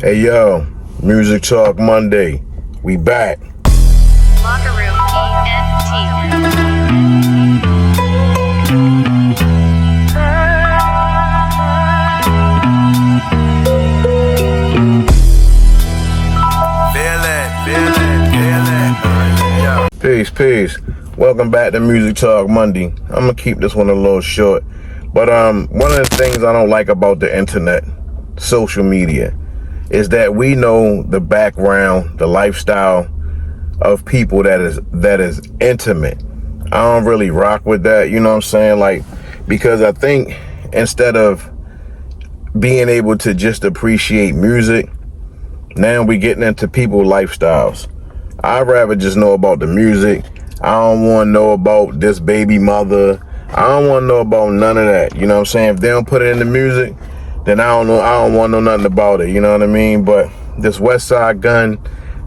Hey yo, Music Talk Monday. We back. Locker Room ENT. Peace. Welcome back to Music Talk Monday. I'm gonna keep this one a little short, but one of the things I don't like about the internet, social media, is that we know the background, the lifestyle of people that is intimate. I don't really rock with that, you know what I'm saying? Like, because I think instead of being able to just appreciate music, now we getting into people's lifestyles. I'd rather just know about the music. I don't want to know about this baby mother. I don't want to know about none of that. You know what I'm saying? If they don't put it in the music, then I don't want to know nothing about it. You know what I mean? But this West Side Gun,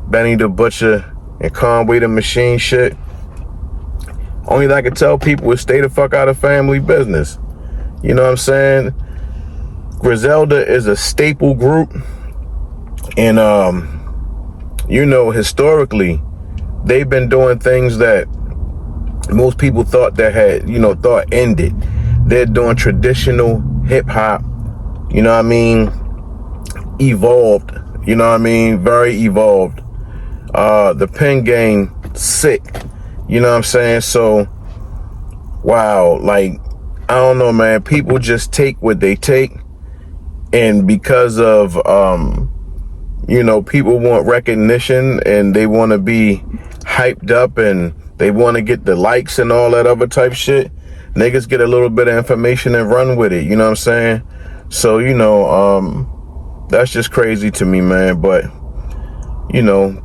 Benny the Butcher, and Conway the Machine shit, only thing I can tell people is stay the fuck out of family business. You know what I'm saying? Griselda is a staple group. And, historically, they've been doing things that most people thought thought ended. They're doing traditional hip hop, you know what I mean? Evolved, you know what I mean? Very evolved. The pen game, sick, you know what I'm saying? So, wow, like, I don't know, man. People just take what they take. And because of, people want recognition and they want to be hyped up and they want to get the likes and all that other type shit, niggas get a little bit of information and run with it, you know what I'm saying? So, that's just crazy to me, man. But,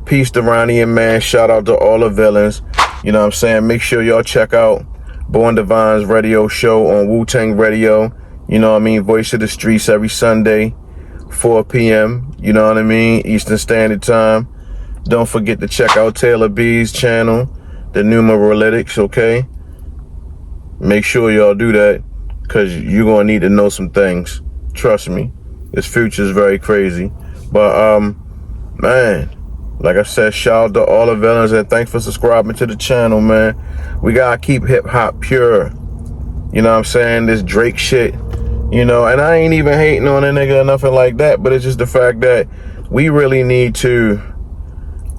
peace to Ronnie and man. Shout out to all the villains. You know what I'm saying? Make sure y'all check out Born Divine's radio show on Wu-Tang Radio. You know what I mean? Voice of the Streets every Sunday, 4 p.m., you know what I mean? Eastern Standard Time. Don't forget to check out Taylor B's channel, The Numeralytics, okay? Make sure y'all do that, because you're going to need to know some things. Trust me. This future is very crazy. But, man, like I said, shout out to all the villains and thanks for subscribing to the channel, man. We got to keep hip-hop pure. You know what I'm saying? This Drake shit. And I ain't even hating on a nigga or nothing like that, but it's just the fact that we really need to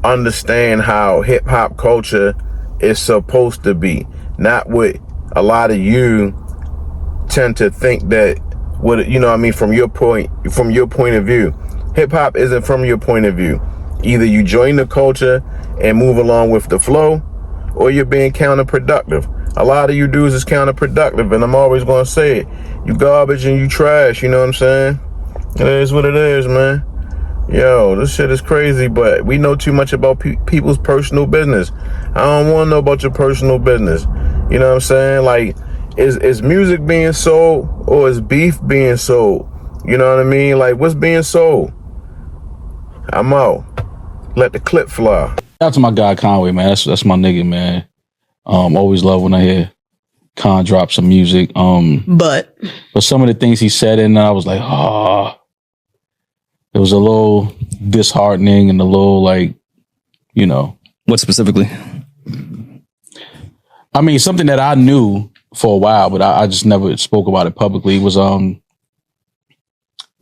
understand how hip-hop culture is supposed to be. Not what a lot of you tend to think that, from your point of view. Hip-hop isn't from your point of view. Either you join the culture and move along with the flow, or you're being counterproductive. A lot of you dudes is counterproductive, and I'm always going to say it. You garbage and you trash, you know what I'm saying? It is what it is, man. Yo, this shit is crazy, but we know too much about people's personal business. I don't want to know about your personal business. You know what I'm saying? Like, is music being sold or is beef being sold? You know what I mean? Like, what's being sold? I'm out. Let the clip fly. Shout out to my guy Conway, man. That's my nigga, man. Always love when I hear Con drop some music. But some of the things he said in there, I was like, it was a little disheartening and a little like, What specifically? I mean, something that I knew for a while, but I just never spoke about it publicly. Was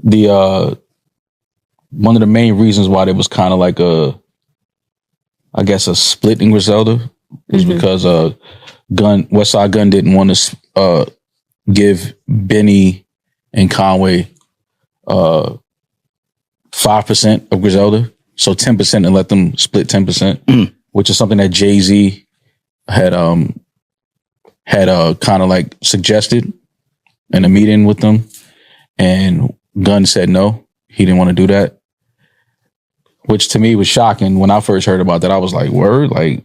the one of the main reasons why there was kind of like a split in Griselda was because West Side Gun didn't want to give Benny and Conway 5% of Griselda, so 10%, and let them split 10%, which is something that Jay-Z had kind of like suggested in a meeting with them, and Gunn said no, he didn't want to do that, which to me was shocking. When I first heard about that, I was like, word? Like,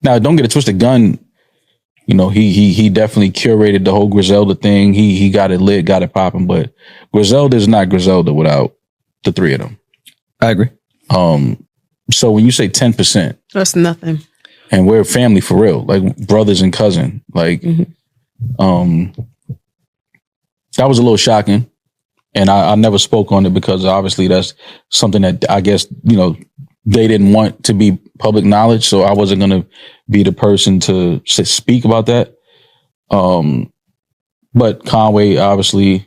now don't get it twisted, Gunn, he definitely curated the whole Griselda thing. He got it lit, got it popping, but Griselda is not Griselda without the three of them. I agree. So when you say 10%, that's nothing. And we're family for real, like brothers and cousin. Like, that was a little shocking. And I never spoke on it because obviously that's something that I guess, they didn't want to be public knowledge. So I wasn't going to be the person to speak about that. But Conway obviously,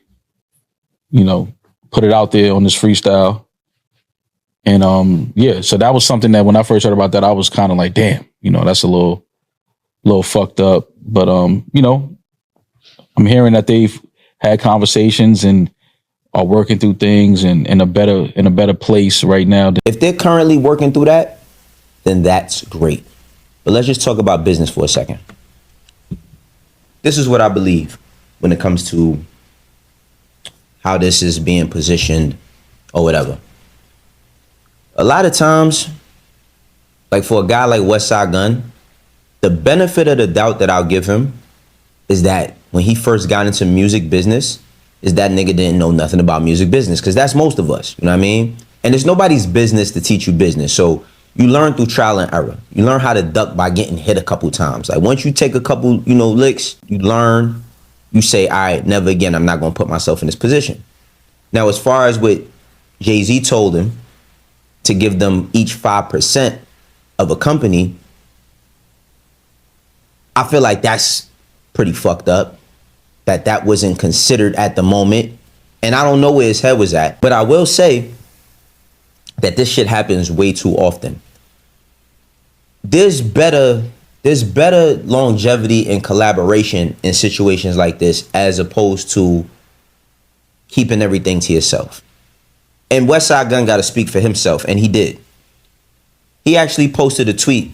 put it out there on this freestyle. And so that was something that when I first heard about that, I was kind of like, damn, that's a little fucked up. But I'm hearing that they've had conversations and are working through things and in a better place right now. If they're currently working through that, then that's great. But let's just talk about business for a second. This is what I believe when it comes to how this is being positioned or whatever. A lot of times, like for a guy like Westside Gunn, the benefit of the doubt that I'll give him is that when he first got into music business, is that nigga didn't know nothing about music business, because that's most of us, you know what I mean? And it's nobody's business to teach you business. So you learn through trial and error. You learn how to duck by getting hit a couple times. Like once you take a couple, licks, you learn, you say, all right, never again, I'm not going to put myself in this position. Now, as far as what Jay-Z told him to give them each 5% of a company, I feel like that's pretty fucked up. That wasn't considered at the moment. And I don't know where his head was at. But I will say that this shit happens way too often. There's better longevity and collaboration in situations like this as opposed to keeping everything to yourself. And Westside Gunn got to speak for himself, and he did. He actually posted a tweet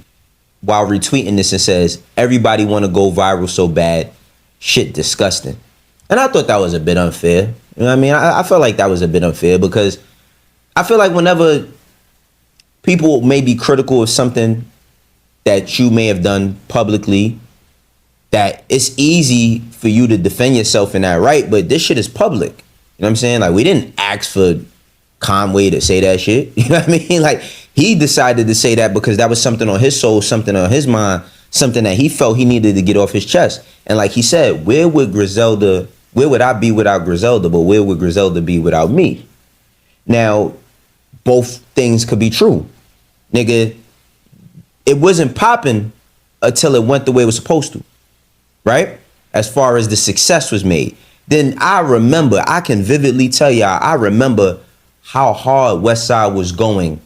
while retweeting this and says, everybody want to go viral so bad. Shit disgusting. And I thought that was a bit unfair. You know what I mean? I felt like that was a bit unfair because I feel like whenever people may be critical of something that you may have done publicly, that it's easy for you to defend yourself in that, right? But this shit is public. You know what I'm saying? Like, we didn't ask for Conway to say that shit. You know what I mean? Like, he decided to say that because that was something on his soul, something on his mind, something that he felt he needed to get off his chest. And like he said, where would I be without Griselda, but where would Griselda be without me? Now, both things could be true. Nigga, it wasn't popping until it went the way it was supposed to, right? As far as the success was made. Then I can vividly tell y'all, I remember how hard Westside was going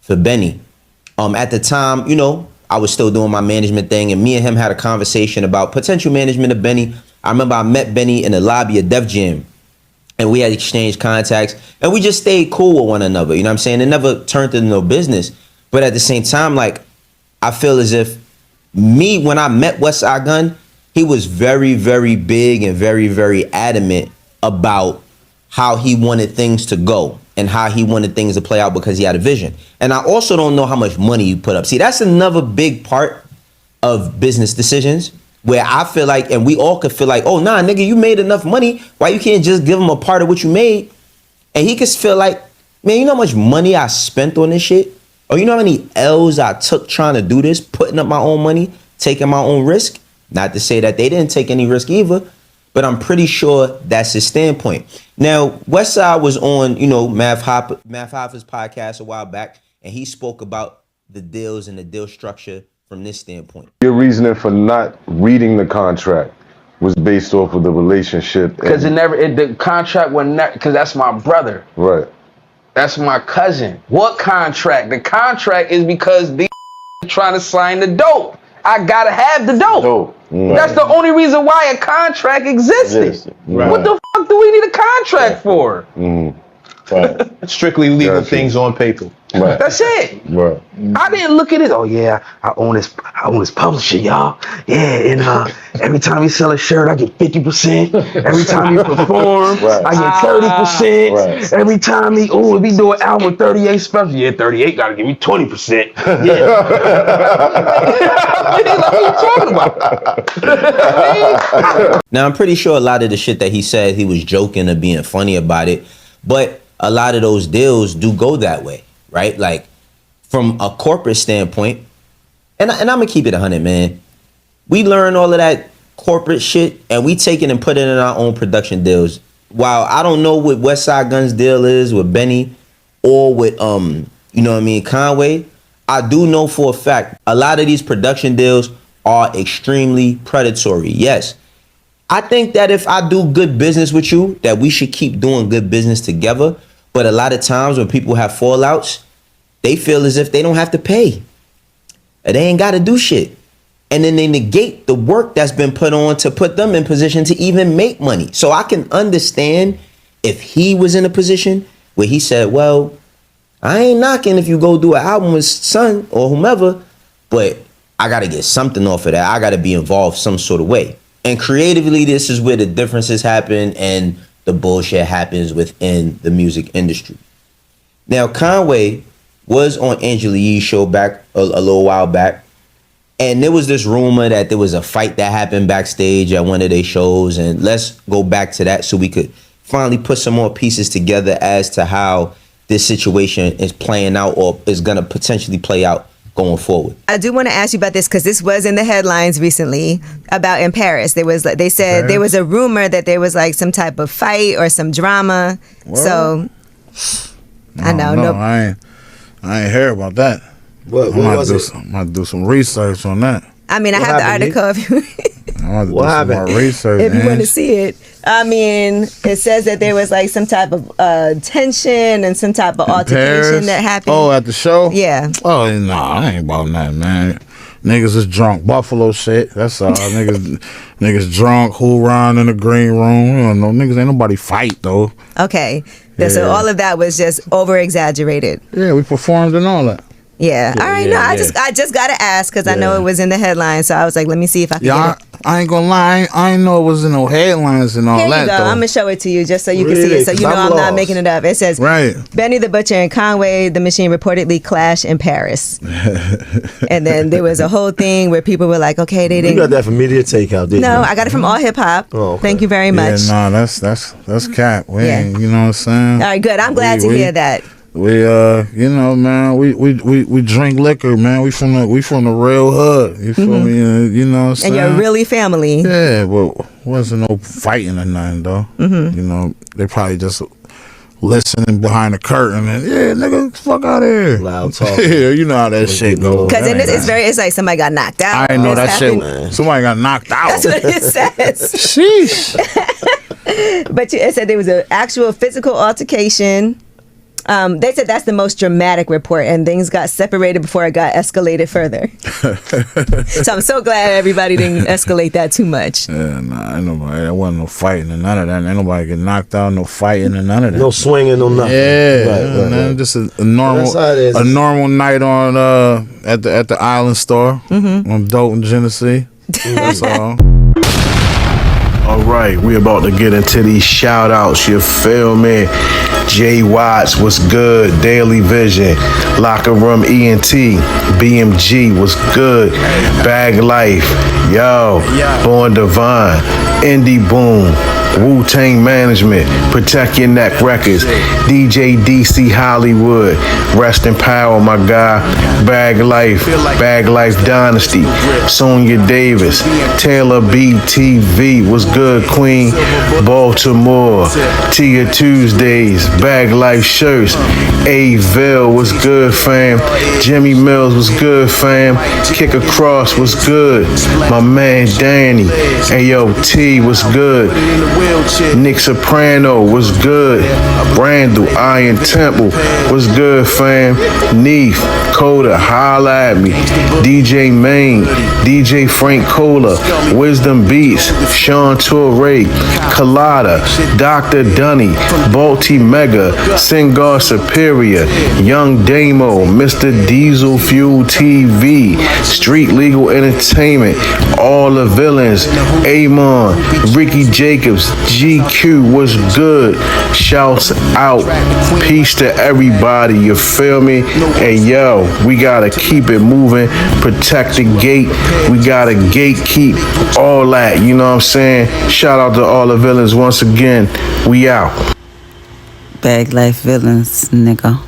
for Benny. At the time, I was still doing my management thing, and me and him had a conversation about potential management of Benny. I remember I met Benny in the lobby of Def Jam, and we had exchanged contacts, and we just stayed cool with one another. You know what I'm saying? It never turned into no business. But at the same time, like, I feel as if when I met Westside Gunn, he was very, very big and very, very adamant about how he wanted things to go and how he wanted things to play out because he had a vision. And I also don't know how much money you put up. See, that's another big part of business decisions where I feel like, and we all could feel like, oh, nah, nigga, you made enough money. Why you can't just give him a part of what you made? And he could feel like, man, you know how much money I spent on this shit? Or you know how many L's I took trying to do this, putting up my own money, taking my own risk? Not to say that they didn't take any risk either, but I'm pretty sure that's his standpoint. Now, Westside was on, Math Hoffa's podcast a while back, and he spoke about the deals and the deal structure from this standpoint. Your reasoning for not reading the contract was based off of the relationship. Because the contract was never, because that's my brother. Right. That's my cousin. What contract? The contract is because these trying to sign the dope. I gotta have the dope. Right. That's the only reason why a contract existed. Right. What the fuck do we need a contract for? Right. Strictly legal things on paper. Right. That's it. Right. I didn't look at it. Oh yeah, I own this publisher, y'all. Yeah, and every time you sell a shirt, I get 50%. Every time you perform, I get 30%. Right. Every time if we do an album with 38 specials, 38 gotta give me 20%. Yeah. What are you talking about? Now, I'm pretty sure a lot of the shit that he said, he was joking or being funny about it, but a lot of those deals do go that way, right? Like, from a corporate standpoint, and I'm gonna keep it 100, man. We learn all of that corporate shit, and we take it and put it in our own production deals while I don't know what West Side Gun's deal is with Benny or with you know what I mean, Conway, I do know for a fact a lot of these production deals are extremely predatory. Yes. I think that if I do good business with you, that we should keep doing good business together. But a lot of times when people have fallouts, they feel as if they don't have to pay. They ain't got to do shit. And then they negate the work that's been put on to put them in position to even make money. So I can understand if he was in a position where he said, well, I ain't knocking if you go do an album with Son or whomever, but I got to get something off of that. I got to be involved some sort of way. And creatively, this is where the differences happen and the bullshit happens within the music industry. Now, Conway was on Angela Yee's show back a little while back. And there was this rumor that there was a fight that happened backstage at one of their shows. And let's go back to that so we could finally put some more pieces together as to how this situation is playing out or is going to potentially play out going forward. I do want to ask you about this because this was in the headlines recently about in Paris. There was, they said there was a rumor that there was like some type of fight or some drama. What? So I know. No, I ain't hear about that. What was it? I might do some research on that. I mean, I What have the happened, article if you I might do What some happened? more research. if you want to man. see it. I mean, it says that there was like some type of tension and some type of altercation Paris? that happened. Oh, at the show? Yeah. Oh, no, I ain't about that, man. Niggas is drunk. Buffalo shit. That's all. niggas drunk, who around in the green room. You don't know. Niggas ain't nobody fight, though. Okay. So Yeah. all of that was just over exaggerated. Yeah, we performed and all that. Yeah. All right. I just gotta ask because I know it was in the headlines. So I was like, let me see if I can. Yeah, get it. I ain't gonna lie. I ain't know it was in no headlines and all Here that, you go. though. I'm gonna show it to you just so you can see Really? it. So you 'Cause know I'm I'm not lost. making it up. It says Right. Benny the Butcher and Conway the Machine reportedly clashed in Paris. And then there was a whole thing where people were like, okay, they You didn't. got that from Media Takeout, didn't No, you? I got it from All Hip Hop. Oh, okay. Thank you very much. Yeah, no, that's cap. We Yeah. ain't, you know what I'm saying? All right, good. I'm glad to hear that. We you know, man, we drink liquor, man. We from the real hood. You feel me? You know what I'm saying? And you're really family. Yeah, but wasn't no fighting or nothing though. You know, they probably just listening behind the curtain and yeah, nigga, fuck out of here. Loud talk. Yeah, you know how that shit go. Because in this, it's like somebody got knocked out. I ain't know This that happened. shit. Somebody got knocked out. That's what it says. Sheesh. But it said there was an actual physical altercation. They said that's the most dramatic report, and things got separated before it got escalated further. So I'm so glad everybody didn't escalate that too much. Yeah, nah, ain't nobody. There wasn't no fighting and none of that. Ain't nobody get knocked out. No fighting and none of that. No swinging, no nothing. Yeah, Right, man, just a normal That's how it is. a normal night on at the Island Store on Dalton, Genesee. That's all. All right, we about to get into these shout outs, you feel me? Jay Watts was good, Daily Vision, Locker Room ENT, BMG was good, Bag Life, yo, Born Divine, Indie Boom, Wu-Tang Management, Protect Your Neck Records, DJ DC Hollywood, Rest in Power, my guy, Bag Life Dynasty, Sonia Davis, Taylor BTV was good, Queen, Baltimore, Tia Tuesdays, Bag Life Shirts, A-Ville was good, fam, Jimmy Mills was good, fam, Kick Across was good, my man Danny, Ayo T was good, Nick Soprano was good. Randall Iron Temple was good, fam. Neef, Coda, holla at me. DJ Main, DJ Frank Cola, Wisdom Beats, Sean Torre, Colada, Dr. Dunny, Balti Mega, Singar Superior, Young Damo, Mr. Diesel Fuel TV, Street Legal Entertainment, All the Villains, Amon, Ricky Jacobs, GQ was good. Shouts out. Peace to everybody. You feel me? Hey, yo, we gotta keep it moving. Protect the gate. We gotta gatekeep all that. You know what I'm saying? Shout out to all the villains once again. We out. Bag Life Villains, nigga.